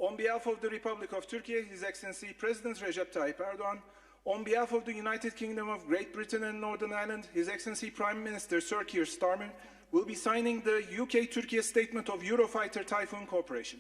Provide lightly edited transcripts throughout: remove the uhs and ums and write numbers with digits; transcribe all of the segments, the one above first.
On behalf of the Republic of Turkey, His Excellency President Recep Tayyip Erdogan, on behalf of the United Kingdom of Great Britain and Northern Ireland, His Excellency Prime Minister Sir Keir Starmer will be signing the UK-Turkey Statement of Eurofighter Typhoon Cooperation.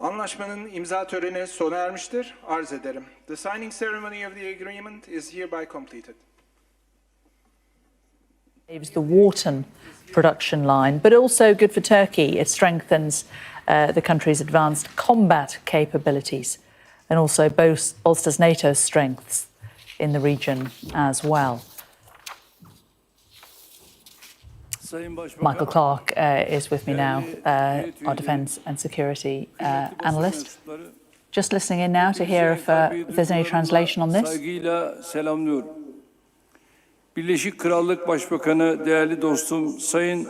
Anlaşmanın imza töreni sona ermiştir. Arz ederim. The signing ceremony of the agreement is hereby completed. It was the Wharton production line, but also good for Turkey. It strengthens the country's advanced combat capabilities and also bolsters NATO's strengths in the region as well. Michael Clark is with me now, our defence and security analyst. Just listening in now to hear if there's any translation on this. Birleşik Krallık Başbakanı, değerli dostum Sayın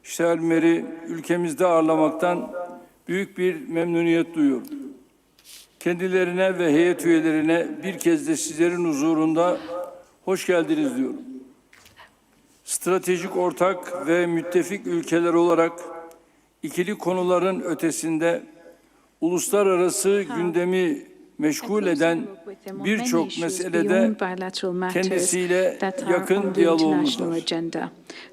Starmer'i ülkemizde ağırlamaktan büyük bir memnuniyet duyuyorum. Kendilerine ve heyet üyelerine bir kez de sizlerin huzurunda hoş geldiniz diyorum. Stratejik ortak ve müttefik ülkeler olarak ikili konuların ötesinde uluslararası gündemi meşgul eden birçok meselede kendisiyle yakın diyalogumuz var.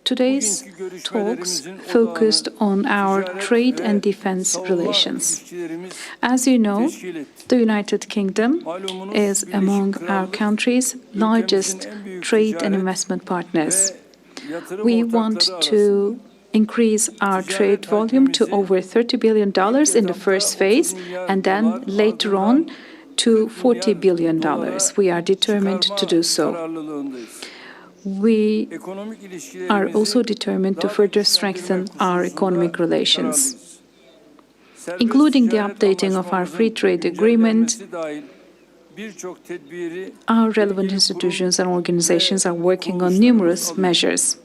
Today's talks focused on our trade and defense relations. As you know, the United Kingdom is among our country's largest trade and investment partners. We want to increase our trade volume to over $30 billion in the first phase, and then later on to $40 billion. We are determined to do so. We are also determined to further strengthen our economic relations, including the updating of our free trade agreement. Our relevant institutions and organizations are working on numerous measures.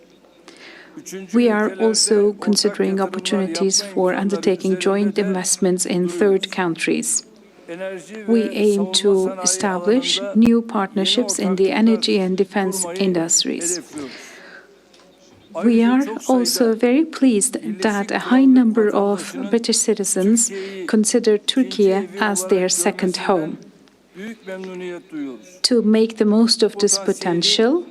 We are also considering opportunities for undertaking joint investments in third countries. We aim to establish new partnerships in the energy and defense industries. We are also very pleased that a high number of British citizens consider Turkey as their second home. To make the most of this potential,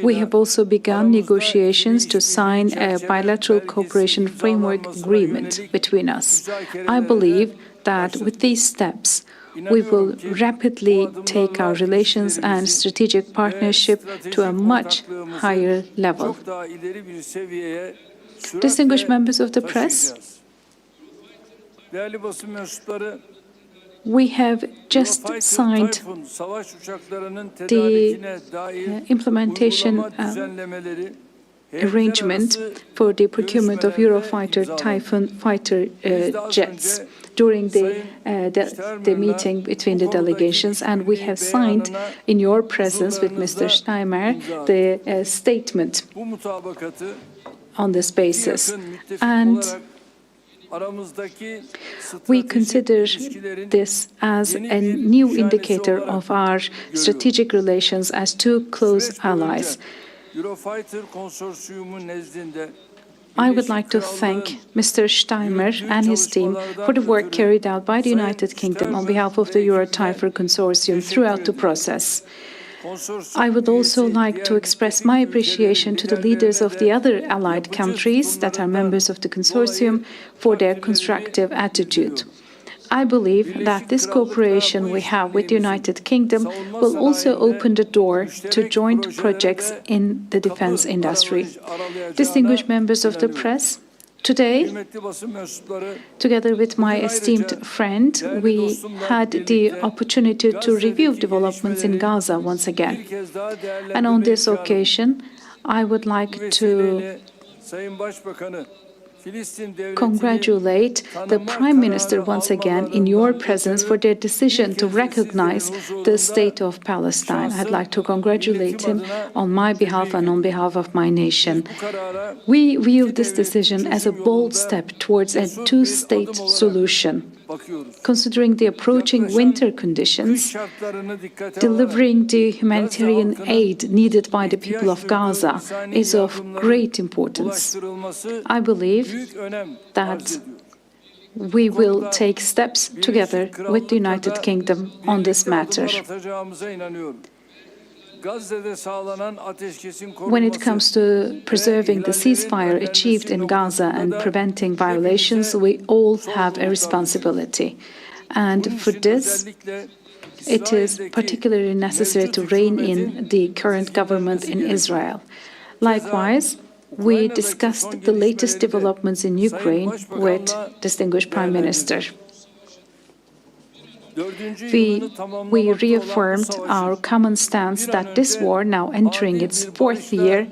we have also begun negotiations to sign a bilateral cooperation framework agreement between us. I believe that with these steps, we will rapidly take our relations and strategic partnership to a much higher level. Distinguished members of the press, we have just signed the implementation arrangement for the procurement of Eurofighter Typhoon fighter jets during the meeting between the delegations, and we have signed in your presence with Mr. Starmer the statement on this basis. And we consider this as a new indicator of our strategic relations as two close allies. I would like to thank Mr. Starmer and his team for the work carried out by the United Kingdom on behalf of the Euro Typhoon Consortium throughout the process. I would also like to express my appreciation to the leaders of the other allied countries that are members of the consortium for their constructive attitude. I believe that this cooperation we have with the United Kingdom will also open the door to joint projects in the defense industry. Distinguished members of the press, today, together with my esteemed friend, we had the opportunity to review developments in Gaza once again. And on this occasion, I would like to congratulate the Prime Minister once again in your presence for their decision to recognize the State of Palestine. I'd like to congratulate him on my behalf and on behalf of my nation. We view this decision as a bold step towards a two-state solution. Considering the approaching winter conditions, delivering the humanitarian aid needed by the people of Gaza is of great importance. I believe that we will take steps together with the United Kingdom on this matter. When it comes to preserving the ceasefire achieved in Gaza and preventing violations, we all have a responsibility. And for this, it is particularly necessary to rein in the current government in Israel. Likewise, we discussed the latest developments in Ukraine with distinguished Prime Minister. We reaffirmed our common stance that this war, now entering its fourth year,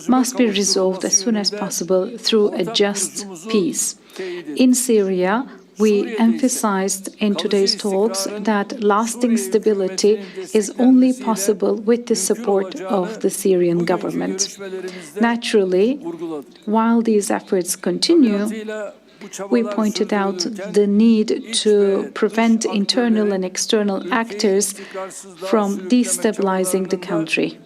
must be resolved as soon as possible through a just peace. In Syria, we emphasized in today's talks that lasting stability is only possible with the support of the Syrian government. Naturally, while these efforts continue, we pointed out the need to prevent internal and external actors from destabilizing the country.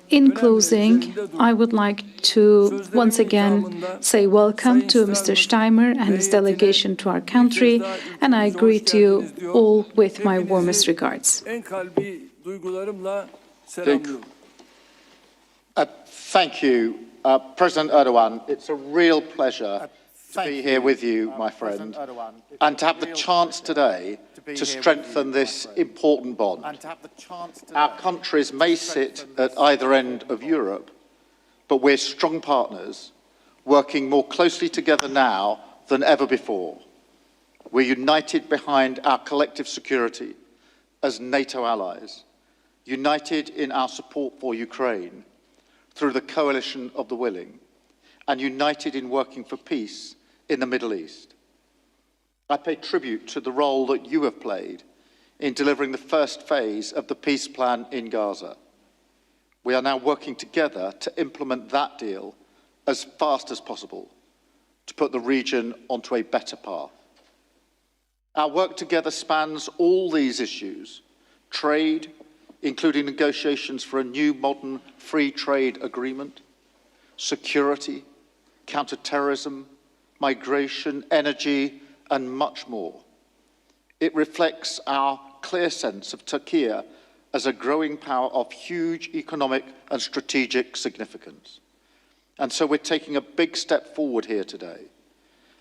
In closing, I would like to once again say welcome to Mr. Starmer and his delegation to our country, and I greet you all with my warmest regards. Thank you. President Erdogan, it's a real pleasure to be here with you, my friend, and to have the chance today to strengthen this important bond. Our countries may sit at either end of Europe, but we're strong partners, working more closely together now than ever before. We're united behind our collective security as NATO allies, united in our support for Ukraine, through the coalition of the willing, and united in working for peace in the Middle East. I pay tribute to the role that you have played in delivering the first phase of the peace plan in Gaza. We are now working together to implement that deal as fast as possible to put the region onto a better path. Our work together spans all these issues: trade, including negotiations for a new modern free trade agreement, security, counter-terrorism, migration, energy, and much more. It reflects our clear sense of Turkey as a growing power of huge economic and strategic significance. And so we're taking a big step forward here today.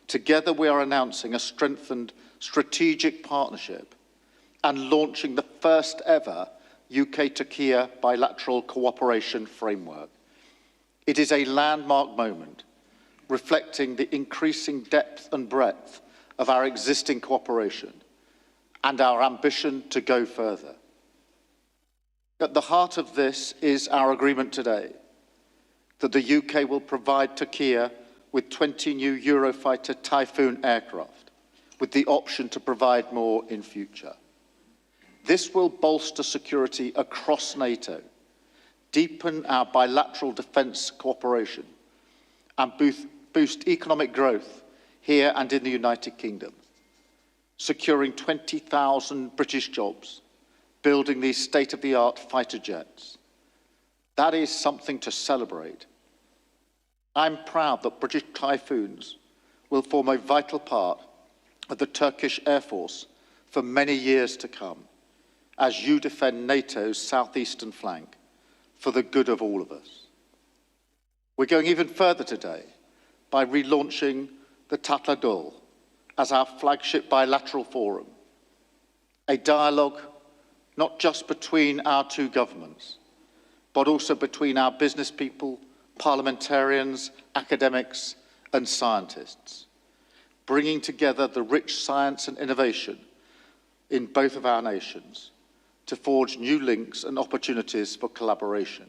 Together we are announcing a strengthened strategic partnership and launching the first ever UK-Turkey bilateral cooperation framework. It is a landmark moment, reflecting the increasing depth and breadth of our existing cooperation and our ambition to go further. At the heart of this is our agreement today that the UK will provide Turkey with 20 new Eurofighter Typhoon aircraft, with the option to provide more in future. This will bolster security across NATO, deepen our bilateral defence cooperation, and boost economic growth here and in the United Kingdom, securing 20,000 British jobs, building these state-of-the-art fighter jets. That is something to celebrate. I'm proud that British Typhoons will form a vital part of the Turkish Air Force for many years to come, as you defend NATO's southeastern flank for the good of all of us. We're going even further today by relaunching the Tatladol as our flagship bilateral forum, a dialogue not just between our two governments, but also between our business people, parliamentarians, academics, and scientists, bringing together the rich science and innovation in both of our nations to forge new links and opportunities for collaboration.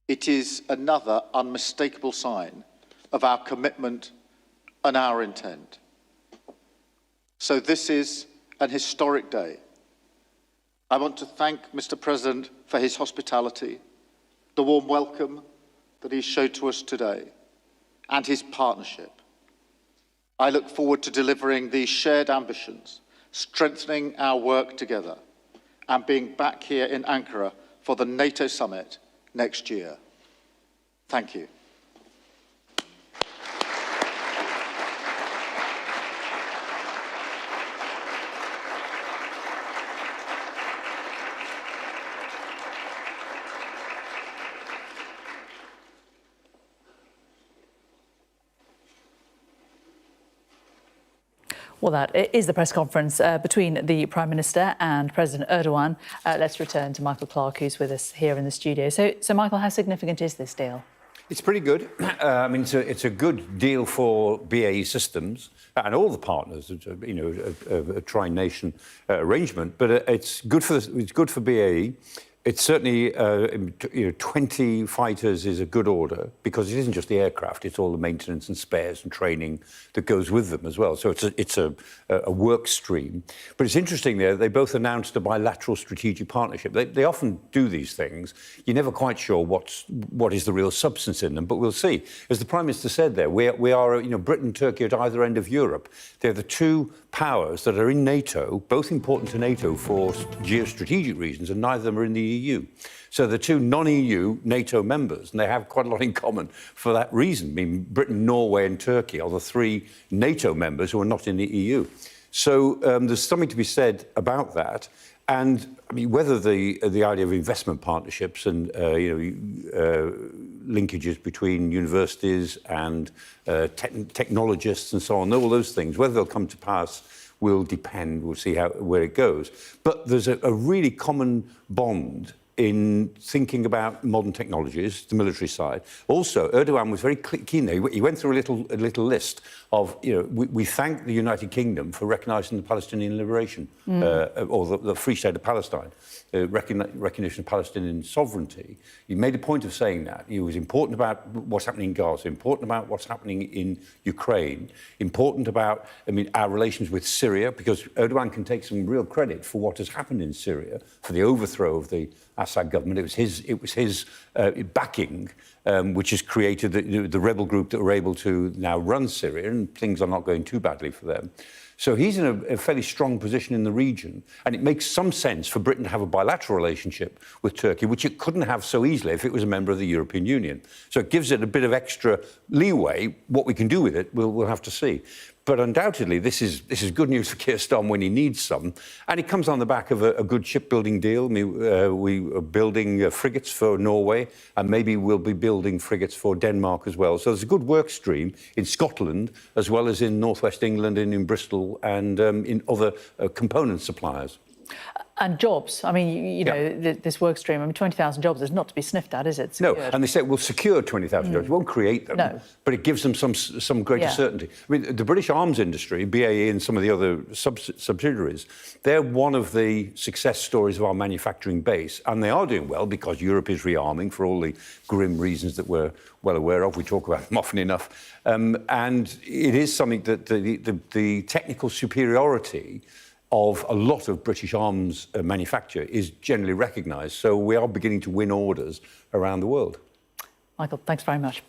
It is another unmistakable sign of our commitment and our intent. So this is an historic day. I want to thank Mr. President for his hospitality, the warm welcome that he showed to us today, and his partnership. I look forward to delivering these shared ambitions, strengthening our work together, and being back here in Ankara for the NATO summit next year. Thank you. Well, that is the press conference between the Prime Minister and President Erdogan. Let's return to Michael Clark, who's with us here in the studio. So Michael, how significant is this deal? It's pretty good. I mean, it's a good deal for BAE Systems and all the partners. You know, a tri-nation arrangement, but it's good for BAE. It's certainly, 20 fighters is a good order because it isn't just the aircraft, it's all the maintenance and spares and training that goes with them as well. So it's a work stream. But it's interesting there, they both announced a bilateral strategic partnership. They often do these things. You're never quite sure what is the real substance in them, but we'll see. As the Prime Minister said there, we are, Britain and Turkey at either end of Europe. They're the two powers that are in NATO, both important to NATO for geostrategic reasons, and neither of them are in the EU. So the two non-EU NATO members, and they have quite a lot in common for that reason. I mean, Britain, Norway and Turkey are the three NATO members who are not in the EU. So there's something to be said about that. And I mean, whether the idea of investment partnerships and linkages between universities and technologists and so on, all those things, whether they'll come to pass will depend. We'll see where it goes. But there's a really common bond in thinking about modern technologies, the military side. Also, Erdogan was very keen there. He went through a little list of, we thank the United Kingdom for recognising the Palestinian liberation, or the Free State of Palestine, recognition of Palestinian sovereignty. He made a point of saying that. He was important about what's happening in Gaza, important about what's happening in Ukraine, important about, our relations with Syria, because Erdogan can take some real credit for what has happened in Syria, for the overthrow of the Assad government. It was his backing which has created the rebel group that were able to now run Syria, and things are not going too badly for them. So he's in a fairly strong position in the region, and it makes some sense for Britain to have a bilateral relationship with Turkey, which it couldn't have so easily if it was a member of the European Union. So it gives it a bit of extra leeway. What we can do with it, we'll have to see. But undoubtedly, this is good news for Keir Starmer when he needs some. And it comes on the back of a good shipbuilding deal. We are building frigates for Norway, and maybe we'll be building frigates for Denmark as well. So there's a good work stream in Scotland, as well as in northwest England and in Bristol and in other component suppliers. And jobs. I mean, this work stream, 20,000 jobs is not to be sniffed at, is it? Secured. No, and they say we'll secure 20,000 jobs. It won't create them, but it gives them some greater certainty. I mean, the British arms industry, BAE and some of the other subsidiaries, they're one of the success stories of our manufacturing base, and they are doing well because Europe is rearming for all the grim reasons that we're well aware of. We talk about them often enough. And it is something that the technical superiority of a lot of British arms manufacture is generally recognised. So we are beginning to win orders around the world. Michael, thanks very much.